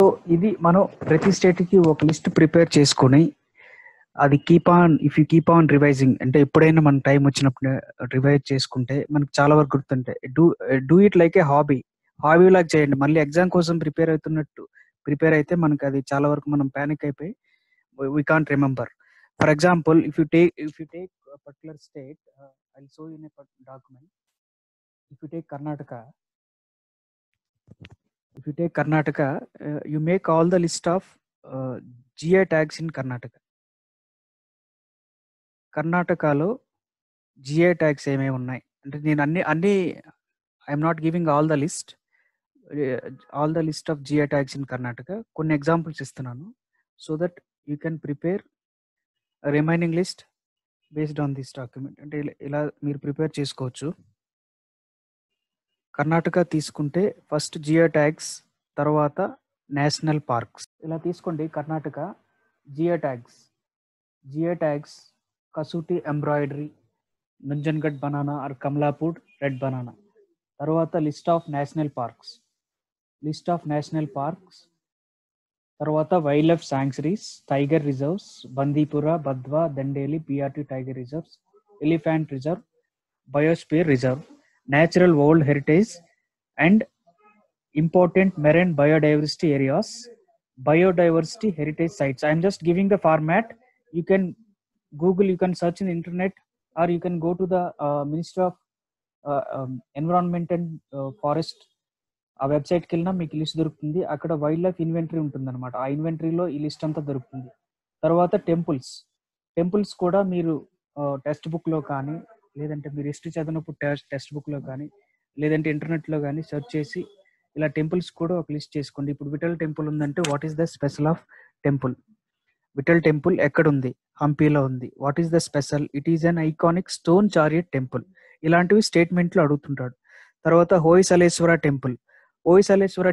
So ఇది మనం ప్రతి స్టేట్కి ఒక లిస్ట్ ప్రిపేర్ చేసుకొని అది if you keep on revising అంటే ఎప్పుడైనా మన టైం వచ్చినప్పుడు రివైజ్ చేసుకుంటే మనకు చాలా వరకు గుర్తుంటాయి. Do it like A hobby లాగా చేయండి. మళ్ళీ ఎగ్జామ్ కోసం ప్రిపేర్ అయితే మనకి అది చాలా వరకు మనం ప్యానిక్ అయిపోయి we can't remember. For example, if you take a particular state, I'll show you in a document. If you take Karnataka, you make all the list of GI tags in Karnataka. కర్ణాటకలో GI tags ఏమేమి ఉన్నాయి అంటే నేను అన్ని I'm not giving all the list of GI tags in Karnataka. కొన్ని examples ఇస్తున్నాను so that you can prepare remaining list based on this document. అంటే ఇలా మీరు ప్రిపేర్ చేసుకోవచ్చు. కర్ణాటక తీసుకుంటే ఫస్ట్ జియో ట్యాగ్స్, తర్వాత నేషనల్ పార్క్స్. ఇలా తీసుకోండి. Karnataka geo tags Kasuti embroidery, Nanjangud banana or Kamalapur red banana. తర్వాత లిస్ట్ ఆఫ్ నేషనల్ పార్క్స్, తర్వాత wild life sanctuaries, tiger reserves, Bandipur, బద్వా, Dandeli, PRT tiger reserves, elephant reserve, biosphere reserve, natural world heritage and important marine biodiversity areas, biodiversity heritage sites. I am just giving the format. You can Google, you can search in the internet, or you can go to the Ministry of Environment and Forest ఆ వెబ్సైట్కి వెళ్ళినా మీకు list దొరుకుతుంది. అక్కడ wild life inventory ఉంటుంది అనమాట. ఆ ఇన్వెంటరీలో ఈ లిస్ట్ అంతా దొరుకుతుంది. తర్వాత టెంపుల్స్ కూడా మీరు టెక్స్ట్ బుక్లో కానీ, లేదంటే మీరు హిస్టరీ చదివినప్పుడు టెక్స్ట్ బుక్లో కానీ, లేదంటే ఇంటర్నెట్లో కానీ సెర్చ్ చేసి ఇలా టెంపుల్స్ కూడా ఒక లిస్ట్ చేసుకోండి. ఇప్పుడు విఠల్ టెంపుల్ ఉందంటే what is the special of temple? Vitthal temple ఎక్కడ ఉంది? హంపీలో ఉంది. What is the special? It is an iconic stone chariot temple. ఇలాంటివి స్టేట్మెంట్లో అడుగుతుంటాడు. తర్వాత హోయసలేశ్వర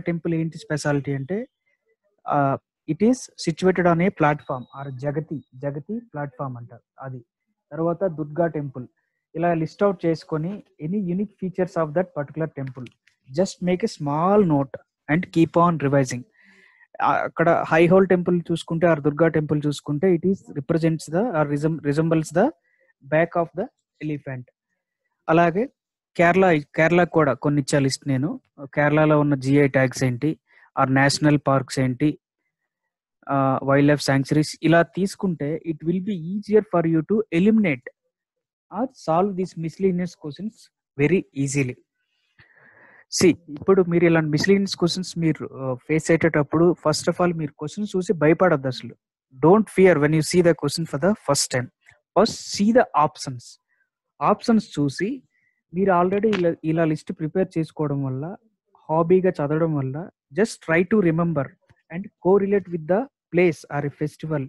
టెంపుల్ ఏంటి స్పెషాలిటీ అంటే it is situated on a platform or జగతి ప్లాట్ఫామ్ అంటారు అది. తర్వాత దుర్గా టెంపుల్. ఇలా లిస్ట్ అవుట్ చేసుకొని any unique features of that particular temple, just make a small note and keep on revising. అక్కడ హైహోల్ టెంపుల్ చూసుకుంటే ఆర్ దుర్గా టెంపుల్ చూసుకుంటే it is represents the or resembles the back of the elephant. అలాగే కేరళ కూడా కొన్ని ఇచ్చా list నేను. కేరళలో ఉన్న జిఐ ట్యాగ్స్ ఏంటి, ఆర్ నేషనల్ పార్క్స్ ఏంటి, వైల్డ్ లైఫ్ శాంక్చురీస్, ఇలా తీసుకుంటే it will be easier for you to eliminate or solve these miscellaneous questions very easily. ఇప్పుడు మీరు ఇలాంటి మిస్లీనియస్ క్వశ్చన్స్ మీరు ఫేస్ అయ్యేటప్పుడు ఫస్ట్ ఆఫ్ ఆల్ మీరు క్వశ్చన్స్ చూసి భయపడద్దు అసలు. Don't fear when you see the question for the first time. First see the options చూసి మీరు ఆల్రెడీ ఇలా లిస్ట్ ప్రిపేర్ చేసుకోవడం వల్ల, హాబీగా చదవడం వల్ల, just try to remember and correlate with the place or a festival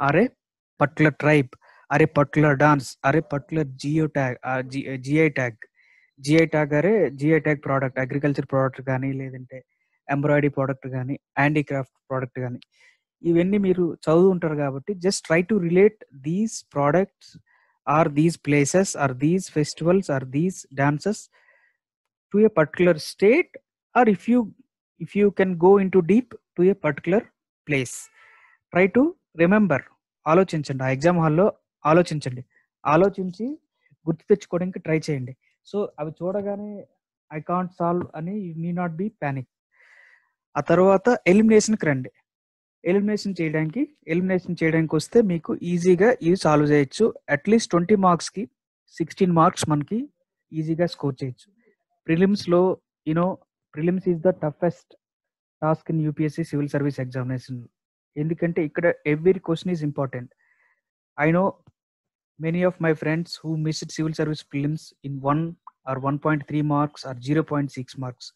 or a particular tribe or a particular dance or a particular GI tag product, agriculture product కానీ, లేదంటే embroidery product కానీ, handicraft product కానీ, ఇవన్నీ మీరు చదువు ఉంటారు కాబట్టి just try to relate these products or these places or these festivals or these dances to a particular state or if you can go in to deep to a particular place. Try to remember. ఆలోచించండి. ఆ exam హాల్లో ఆలోచించి గుర్తు తెచ్చుకోవడానికి try చేయండి. So అవి చూడగానే I can't solve అని you need not be panic. ఆ తర్వాత ఎలిమినేషన్కి రండి. ఎలిమినేషన్ చేయడానికి వస్తే మీకు ఈజీగా ఇది సాల్వ్ చేయొచ్చు. అట్లీస్ట్ 20 మార్క్స్కి 16 మార్క్స్ మనకి ఈజీగా స్కోర్ చేయొచ్చు. ప్రిలిమ్స్లో prelims is the toughest task in UPSC civil service examination. ఎందుకంటే ఇక్కడ every question is important. I know many of my friends who missed civil service prelims in 1 or 1.3 marks or 0.6 marks.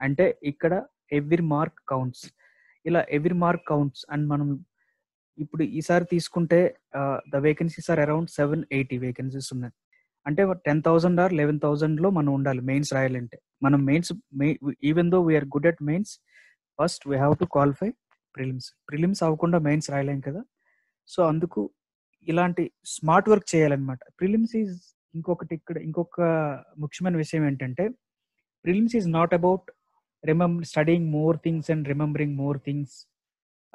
అంటే ఇక్కడ every mark counts. ఇలా every mark counts. And మనం ఇప్పుడు ఈసారి తీసుకుంటే the vacancies are around 780 vacancies ఉన్నాయి. అంటే 10,000 are 11,000లో మనం ఉండాలి మెయిన్స్ రాయాలంటే. మనం even though we are good at mains, first we have to qualify prelims అవ్వకుండా మెయిన్స్ రాయలేం కదా. సో అందుకు ఇలాంటి స్మార్ట్ వర్క్ చేయాలన్నమాట. ప్రిలిమ్స్ ఈజ్ ఇంకొక ముఖ్యమైన విషయం ఏంటంటే, prelims is not about studying more things and remembering more things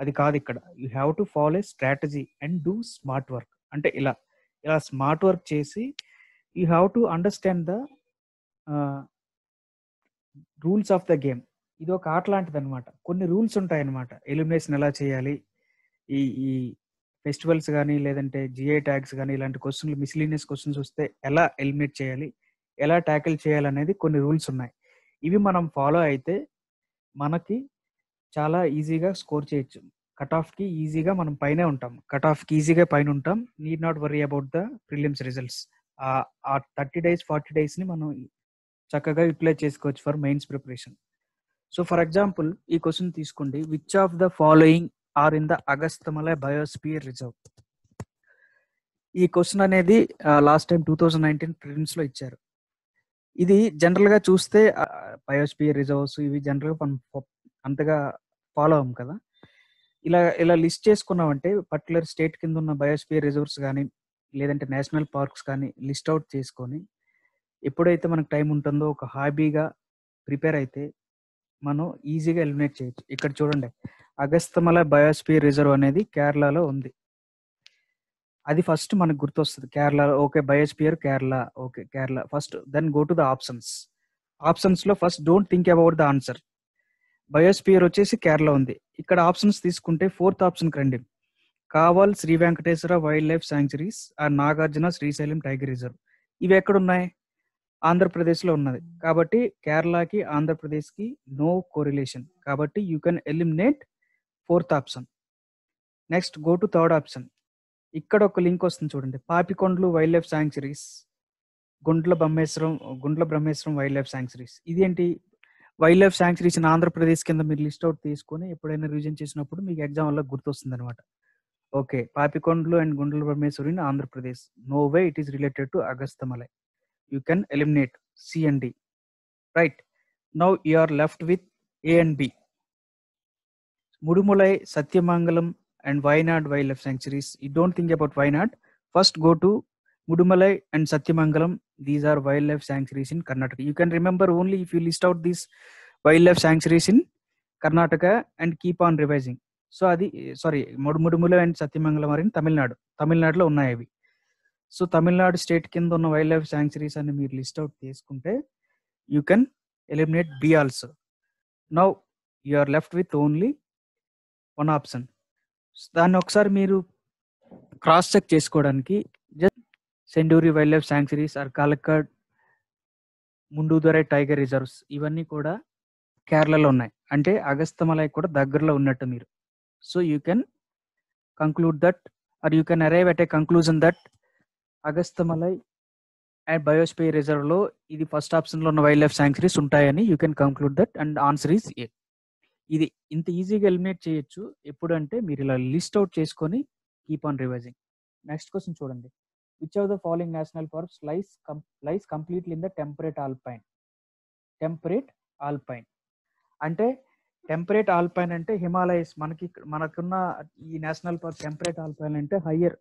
అది కాదు ఇక్కడ. You have to follow a strategy and do smart work. అంటే ఇలా స్మార్ట్ వర్క్ చేసి you have to understand the rules of the game. ఇది ఒక ఆట లాంటిది అనమాట. కొన్ని రూల్స్ ఉంటాయి అనమాట. ఎలిమినేషన్ ఎలా చేయాలి, ఈ ఈ ఫెస్టివల్స్ కానీ లేదంటే జిఐ ట్యాగ్స్ కానీ ఇలాంటి క్వశ్చన్లు, మిస్లీనియస్ క్వశ్చన్స్ వస్తే ఎలా ఎలిమినేట్ చేయాలి, ఎలా ట్యాకిల్ చేయాలనేది కొన్ని రూల్స్ ఉన్నాయి. ఇవి మనం ఫాలో అయితే మనకి చాలా ఈజీగా స్కోర్ చేయొచ్చు. కట్ ఆఫ్కి ఈజీగా మనం పైనే ఉంటాం. కట్ ఆఫ్కి ఈజీగా పైన ఉంటాం. Need not worry about the prelims results. ఆ 30 days 40 daysని మనం చక్కగా యూటిలైజ్ చేసుకోవచ్చు for mains preparation. So for example ఈ క్వశ్చన్ తీసుకోండి. Which of the following are in the Agasthyamalai biosphere reserve? ఈ క్వశ్చన్ అనేది లాస్ట్ టైం 2019 ప్రిలిమ్స్ లో ఇచ్చారు. ఇది జనరల్ గా చూస్తే బయోస్పియర్ రిజర్వ్స్ ఇవి జనరల్ గా మనం అంతగా ఫాలో అవ్వం కదా. ఇలా లిస్ట్ చేసుకున్నామంటే పర్టికులర్ స్టేట్ కింద ఉన్న బయోస్పియర్ రిజర్వ్స్ కానీ లేదంటే నేషనల్ పార్క్స్ కానీ లిస్ట్ అవుట్ చేసుకొని ఎప్పుడైతే మనకు టైం ఉంటుందో ఒక హాబీగా ప్రిపేర్ అయితే మనం ఈజీగా ఎలిమినేట్ చేయొచ్చు. ఇక్కడ చూడండి, అగస్తమలై బయోస్పియర్ రిజర్వ్ అనేది కేరళలో ఉంది. అది ఫస్ట్ మనకు గుర్తొస్తుంది. కేరళలో okay biosphere Kerala, okay Kerala first. Then go to the options. Options లో first don't think about the answer. Biosphere వచ్చేసి కేరళ ఉంది. ఇక్కడ ఆప్షన్స్ తీసుకుంటే 4th ఆప్షన్ రండి. Kawal Sri Venkateswara wild life sanctuaries and Nagarjuna Srisailam tiger reserve. ఇవి ఎక్కడ ఉన్నాయి? ఆంధ్రప్రదేశ్ లో ఉన్నది. కాబట్టి కేరళకి ఆంధ్రప్రదేశ్ కి నో కోరిలేషన్. కాబట్టి you can eliminate 4th option. Next go to 3rd option. ఇక్కడ ఒక లింక్ వస్తుంది చూడండి. Papikondalu wild life sanctuaries, Gundla Brahmeswaram wild life sanctuaries. ఇదేంటి? Wild life sanctuaries in Andhra Pradesh కింద మీరు లిస్ట్ అవుట్ తీసుకొని ఎప్పుడైనా రివిజన్ చేసినప్పుడు మీకు ఎగ్జామ్ వల్ల గుర్తొస్తుంది అనమాట. Okay, Papikondalu and Gundla Brahmeswaram in Andhra Pradesh, no way it is related to Agasthyamalai. You can eliminate C and D. Right now you are left with A and B. Mudumulai, Satyamangalam and Wayanad wildlife sanctuaries. You don't think about Wayanad. First go to Mudumulai and Satyamangalam. These are wildlife sanctuaries in Karnataka. You can remember only if you list out these wildlife sanctuaries in Karnataka and keep on revising. So adi Mudumulai and Satyamangalam are in Tamil Nadu. Tamil Nadu lo unnai avi. So Tamil Nadu state kinda ఉన్న wildlife sanctuaries అని మీరు list out చేసుకుంటే you can eliminate B also. Now you are left with only one option. దాన్ని ఒకసారి మీరు cross check చేసుకోవడానికి just Shendurney wild life sanctuaries or Kalakkad, Mundanthurai tiger reserves ఇవన్నీ కూడా కేరళలో ఉన్నాయి. అంటే అగస్తమలై కూడా దగ్గరలో ఉన్నట్టు మీరు. So you can conclude that or you can arrive at a conclusion that Agasthyamalai and biosphere reserve లో ఇది ఫస్ట్ ఆప్షన్ లో ఉన్న వైల్డ్ లైఫ్ శాంక్చురీస్ ఉంటాయని you can conclude that and answer is A. ఇది ఇంత ఈజీగా ఎలిమినేట్ చేయొచ్చు ఎప్పుడు అంటే మీరు ఇలా లిస్ట్ అవుట్ చేసుకొని keep on revising. Next question చూడండి. Which of the following national parks lies completely in the temperate alpine? Temperate alpine అంటే టెంపరేట్ ఆల్పైన్ అంటే హిమాలయస్. మనకున్న ఈ నేషనల్ పార్క్ టెంపరేట్ ఆల్పైన్ అంటే హయ్యర్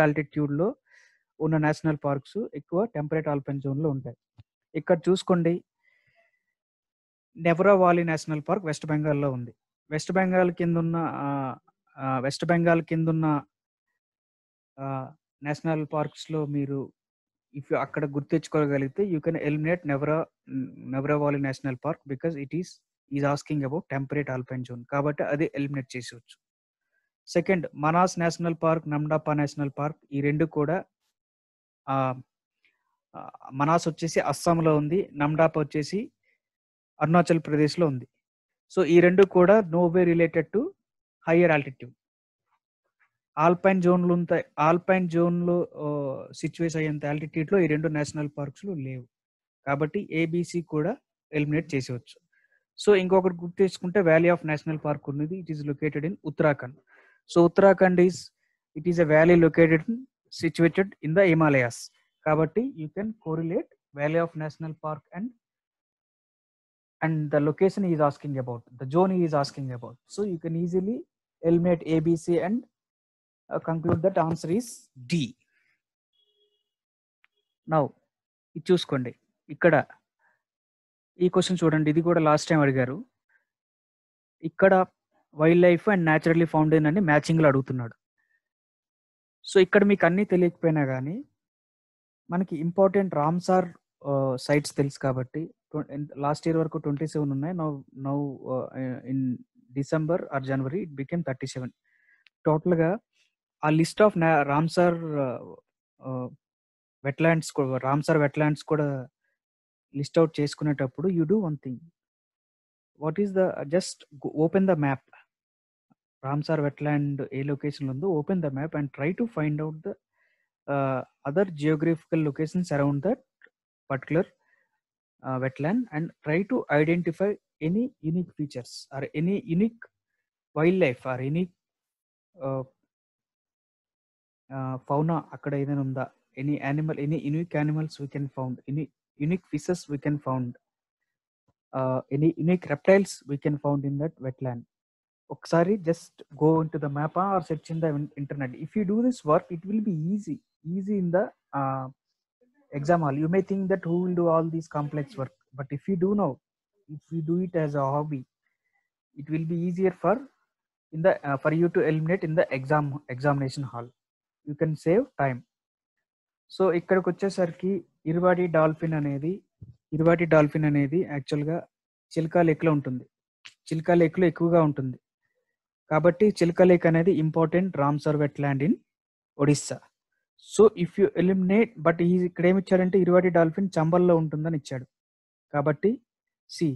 ఆల్టిట్యూడ్ లో ఉన్న నేషనల్ పార్క్స్ ఎక్కువ టెంపరేట్ ఆల్పైన్ జోన్ లో ఉంటాయి. ఇక్కడ చూసుకోండి, నెవ్రా వాలీ నేషనల్ పార్క్ వెస్ట్ బెంగాల్లో ఉంది. వెస్ట్ బెంగాల్ కింద ఉన్న నేషనల్ పార్క్స్ లో మీరు ఇఫ్ అక్కడ గుర్తించుకోగలిగితే you can eliminate Neora valley national park because it is asking about temperate alpine zone. కాబట్టి అది ఎలిమినేట్ చేసేవచ్చు. Second, Manas national park, Namdapha national park ఈ రెండు కూడా మనాస్ వచ్చేసి అస్సాంలో ఉంది, నమ్డాపా వచ్చేసి అరుణాచల్ ప్రదేశ్ లో ఉంది. సో ఈ రెండు కూడా no way related to higher altitude. Alpine zone లో సిచ్యువేట్ అయ్యేంత ఆల్టిట్యూడ్ లో ఈ రెండు నేషనల్ పార్క్స్ లో లేవు. కాబట్టి ABC కూడా ఎలిమినేట్ చేసేవచ్చు. సో ఇంకొకటి గుర్తు చేసుకుంటే వ్యాలీ ఆఫ్ నేషనల్ పార్క్ ఉన్నది. It is located in Uttarakhand. So Uttarakhand it is a valley situated in the Himalayas. కాబట్టి you can correlate valley of national park and the location he is asking about, the zone he is asking about. So you can easily eliminate ABC and conclude that answer is D. Now ఇది చూసుకోండి, ఇక్కడ ఈ question చూడండి, ఇది కూడా last time అడిగారు. ఇక్కడ wild life and naturally found in అని మ్యాచింగ్లో అడుగుతున్నాడు. సో ఇక్కడ మీకు అన్నీ తెలియకపోయినా కానీ మనకి ఇంపార్టెంట్ రామ్సార్ సైట్స్ తెలుసు కాబట్టి లాస్ట్ ఇయర్ వరకు 27 ఉన్నాయి. Now in December or January it became 37. టోటల్గా ఆ list of Ramsar wetlands Ramsar wetlands కూడా లిస్ట్ అవుట్ చేసుకునేటప్పుడు you do one thing. What is the just open the map. Ramsar wetland ఏ లొకేషన్ ఉందో open the map and try to find out the other geographical locations around that particular wetland and try to identify any unique features or any unique wildlife or any fauna akkada edaina unda, any animal, any unique animals we can found, any unique fishes we can found, any unique reptiles we can found in that wetland. Oksari just go into the map or search in the internet. If you do this work, it will be easy in the exam hall. You may think that who will do all these complex work, but if you do know, if you do it as a hobby, it will be easier for in the for you to eliminate in the examination hall. You can save time. So ఇక్కడికి వచ్చేసరికి ఇరువాడి dolphin అనేది యాక్చువల్గా చిల్కా లేక్లో ఉంటుంది. చిల్కా లేక్లో ఎక్కువగా ఉంటుంది కాబట్టి Chilika lake అనేది important Ramsar wetland in Odisha. So if you eliminate, but ఇక్కడ ఏమి ఇచ్చాడంటే ఇరువాడి డాల్ఫిన్ చంబల్లో ఉంటుందని ఇచ్చాడు. కాబట్టి C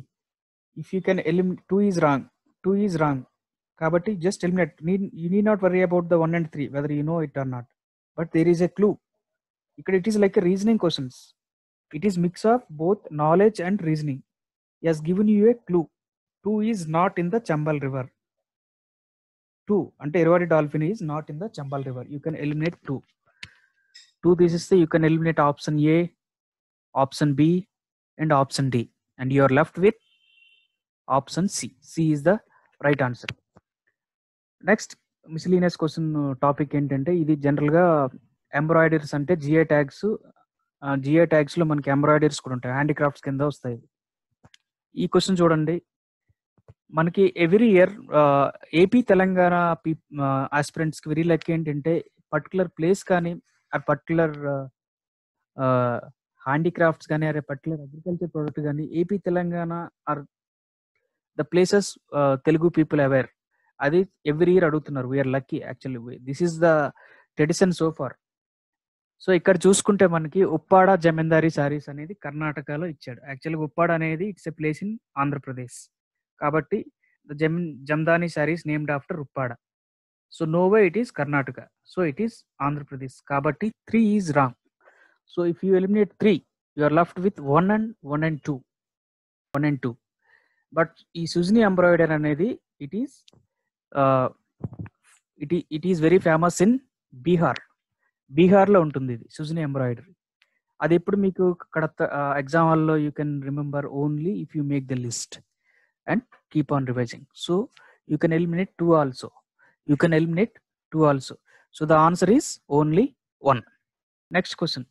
if you can eliminate 2 is wrong కాబట్టి just eliminate. You need not worry about the 1 and 3 whether you know it or not, but there is a clue. ఇక్కడ it is like a reasoning questions. It is mix of both knowledge and reasoning. He has given you a clue. 2 is not in the Chambal river. 2 అంటే Irrawaddy dolphin is not in the Chambal river. You can eliminate 2 తీసిస్తే you can eliminate option A, option B and option D, and you are left with option C. C is the right answer. Next miscellaneous question topic ఏంటంటే ఇది జనరల్గా embroideries అంటే GI tags లో మనకి embroideries కూడా ఉంటాయి, handicrafts కింద వస్తాయి. ఈ క్వశ్చన్ చూడండి, మనకి ఎవ్రీ ఇయర్ ఏపీ తెలంగాణ ఆస్పిరెంట్స్కి వెరీ లక్కీ ఏంటంటే పర్టికులర్ ప్లేస్ కానీ ఆ పర్టికులర్ హ్యాండీక్రాఫ్ట్స్ కానీ అరే పర్టికులర్ అగ్రికల్చర్ ప్రోడక్ట్ కానీ AP Telangana are the places Telugu people aware, అది ఎవ్రీ ఇయర్ అడుగుతున్నారు. We are lucky actually, this is the tradition so far. So ఇక్కడ చూసుకుంటే మనకి ఉప్పాడ జమీందారీ సారీస్ అనేది కర్ణాటకలో ఇచ్చాడు. యాక్చువల్గా ఉప్పాడ అనేది it's a place in Andhra Pradesh కాబట్టి the Jamdani saris named after Uppada. So no way it is Karnataka. So it is Andhra Pradesh. Kabatti 3 is wrong. So if you eliminate 3, you are left with 1 and 2. 1 and 2. But ee Sujni embroidery anedi it is very famous in Bihar. Bihar lo untundi idi Sujni embroidery. Adi eppudu meeku exam hall you can remember only if you make the list and keep on revising. So you can eliminate 2 also. So the answer is only 1. Next question.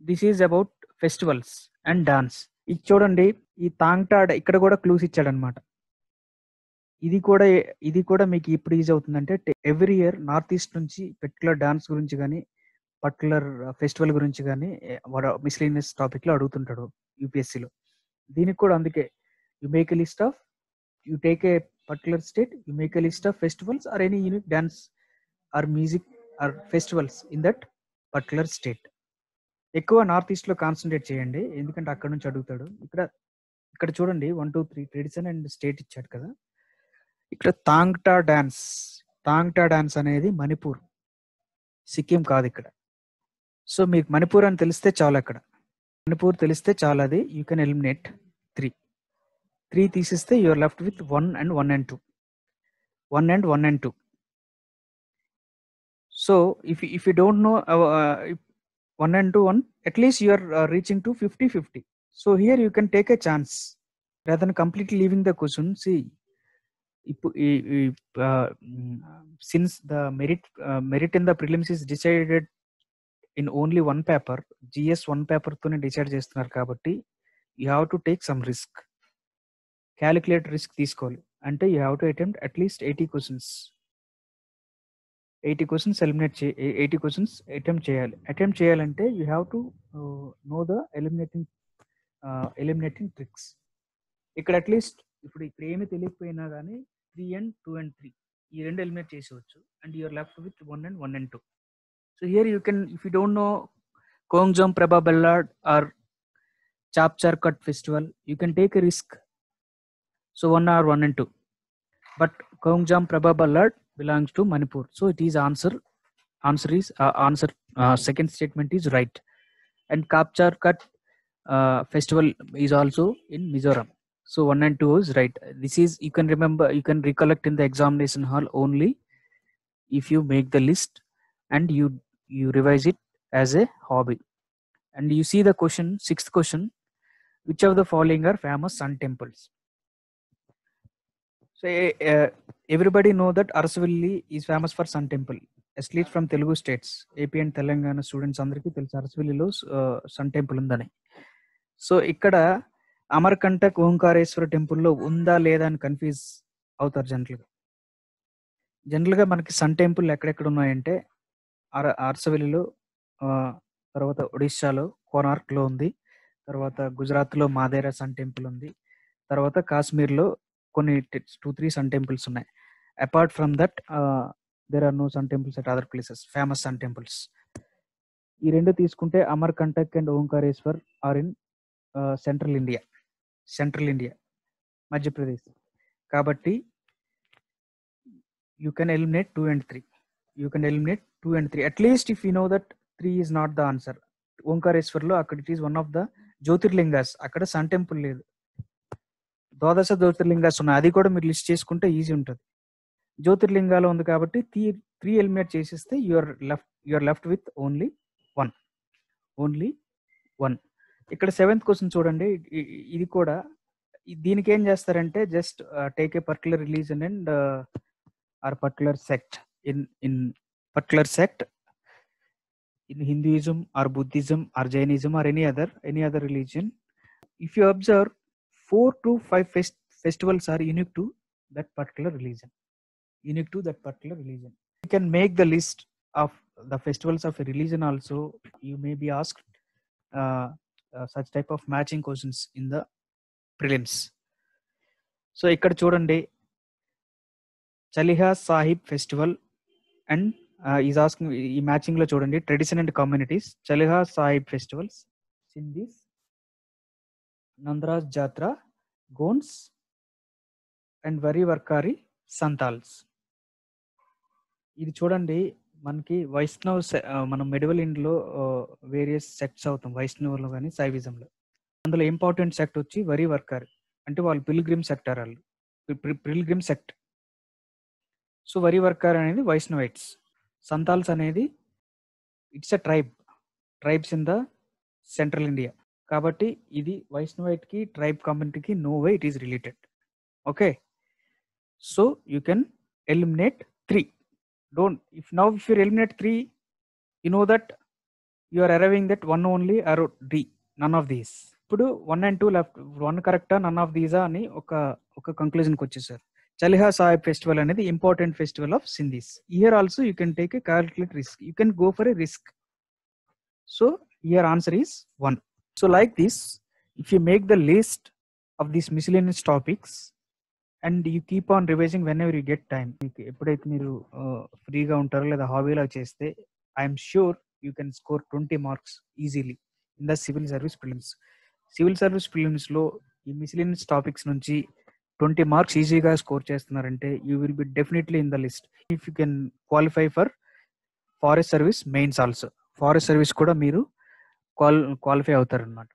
This is about festivals and dance. ఇది చూడండి, ఈ తాంగ్టాడ్ ఇక్కడ కూడా clues ఇచ్చాడు అనమాట. ఇది కూడా మీకు ఇప్పుడు ఈజీ అవుతుందంటే ఎవ్రీ ఇయర్ నార్త్ ఈస్ట్ నుంచి పర్టికులర్ డాన్స్ గురించి కానీ పర్టికులర్ ఫెస్టివల్ గురించి కానీ మిస్లీనియస్ టాపిక్ లో అడుగుతుంటాడు యూపీఎస్సీలో. దీనికి కూడా అందుకే you make a list of, you take a particular state, you make a list of festivals or any unique dance or music or festivals in that particular state. ఎక్కువ north east లో concentrate చేయండి ఎందుకంటే అక్కడ నుంచి అడుగుతాడు. ఇక్కడ చూడండి 1 2 3 tradition and state ఇచ్చాడు కదా. ఇక్కడ తాంగ్టా డాన్స్ అనేది మణిపూర్, సిక్కిం కాదు ఇక్కడ. సో మీకు మణిపూర్ అని తెలిస్తే చాలు, అక్కడ మణిపూర్ తెలిస్తే చాలు, అది యూ కెన్ ఎలిమినేట్ 3 తీసిస్తే you are left with 1 and 1 and 2. So if you don't know 1 and 2 1, at least you are reaching to 50-50. So here you can take a chance rather than completely leaving the question. See, since the merit in the prelims is decided in only one paper, GS 1 paper తోనే decide చేస్తున్నారు కాబట్టి you have to take some risk. Calculate risk తీసుకోవాలి. అంటే you have to attempt at least 80 questions. 80 questions eliminate 80 questions attempt చేయాలి. Attempt చేయాలంటే you have to know the eliminating tricks. ఇక్కడ at least ఇప్పుడు ఏమి తెలియకపోయినా కానీ 3 and 2 and 3 ఈ రెండు ఎలిమినేట్ చేసేవచ్చు. And you are left with 1 and 1 and 2. So here you can, if you don't know Kongjam Prabha Ballad or Chapchar Cut Festival, you can take a risk. So 1 or 1 and 2. But Kongjam Prabha Ballad belongs to Manipur. So it is answer is second statement is right. And Chapchar Cut Festival is also in Mizoram. So 1 and 2 is right. This is, you can remember, you can recollect in the examination hall only if you make the list and you revise it as a hobby. And you see the question, sixth question, which of the following are famous sun temples? So everybody know that Arasavilli is famous for sun temple, at least from Telugu states. AP and Telangana students andariki telusu Arasavilli sun temple undani. So ikkada Amarkantak Omkareswara temple lo unda leda అని confuse అవుతారు జనరల్గా మనకి sun temple ఎక్కడెక్కడ ఉన్నాయంటే అరసవెల్లిలో, తర్వాత ఒడిశాలో కోనార్క్లో ఉంది, తర్వాత గుజరాత్లో మాదేరా సన్ టెంపుల్ ఉంది, తర్వాత కాశ్మీర్లో కొన్ని 2-3 సన్ టెంపుల్స్ ఉన్నాయి. Apart from that there are no sun temples at other places, famous sun temples. ఈ రెండు తీసుకుంటే Amarkantak and Omkareshwar are in central India, Madhya Pradesh. కాబట్టి you can eliminate 2 and 3. You can eliminate 2 and 3. At least if you know that 3 is not the answer. ఓంకారేశ్వర్లో అక్కడ it is one of the jyotirlingas, అక్కడ sun temple లేదు. ద్వాదశ జ్యోతిర్లింగాస్ ఉన్నాయి, అది కూడా మీరు లిస్ట్ చేసుకుంటే ఈజీ ఉంటుంది. జ్యోతిర్లింగాలు ఉంది కాబట్టి 3 ఎలిమినేట్ చేసేస్తే యూఆర్ లెఫ్ట్ విత్ ఓన్లీ 1. ఇక్కడ 7th క్వశ్చన్ చూడండి. ఇది కూడా దీనికి ఏం చేస్తారంటే just take a particular religion and or particular sect in particular sect in Hinduism or Buddhism or Jainism or any other religion. If you observe, 4 to 5 festivals are unique to that particular religion. You can make the list of the festivals of a religion also. You may be asked such type of matching questions in the prelims. So ikkada chudandi, Chaliha Sahib Festival and is asking ఈ matching లో చూడండి, tradition and communities, Chaliha Sahib festivals, Sindhis, Nandraj Jatra, Gonds and Wari Warkari సంతాల్స్. ఇది చూడండి మనకి వైష్ణవ్, మనం medieval ఇండ్లో various sects అవుతాం, వైష్ణవులు కానీ శైవిజంలో. అందులో ఇంపార్టెంట్ సెక్ట్ వచ్చి వరి వర్కారి, అంటే వాళ్ళు పిల్గ్రిమ్ సెక్టర్, వాళ్ళు pilgrim sect. So Wari Warkari అనేది వైష్ణవైట్స్, సంతాల్స్ అనేది it's a tribes in the central India. కాబట్టి ఇది వైష్ణవైట్ కి ట్రైబ్ కమ్యూనిటీకి no way it is related. Okay, so you can eliminate 3. If you eliminate 3, you know that you are arriving that 1 only or D, none of these. ఇప్పుడు 1 and 2 left, 1 కరెక్టా none of దీసా అని ఒక కంక్లూజన్కి వచ్చేసారు. Chaliha Sahib festival అనేది important festival of Sindhis. Here also you can take a calculate risk. You can go for a risk. So here answer is 1. So like this, if you make the list of these miscellaneous topics and you keep on revising whenever you get time, ఎప్పుడైతే మీరు ఫ్రీగా ఉంటారో లేదా హాబీలా చేస్తే, I'm sure you can score 20 marks easily in the civil service prelims. Civil service ప్రిలిమ్స్లో ఈ miscellaneous topics నుంచి 20 marks ఈజీగా స్కోర్ చేస్తున్నారంటే you will be definitely in the list. If you can qualify for forest service mains also, forest service కూడా మీరు qualify అవుతారనమాట.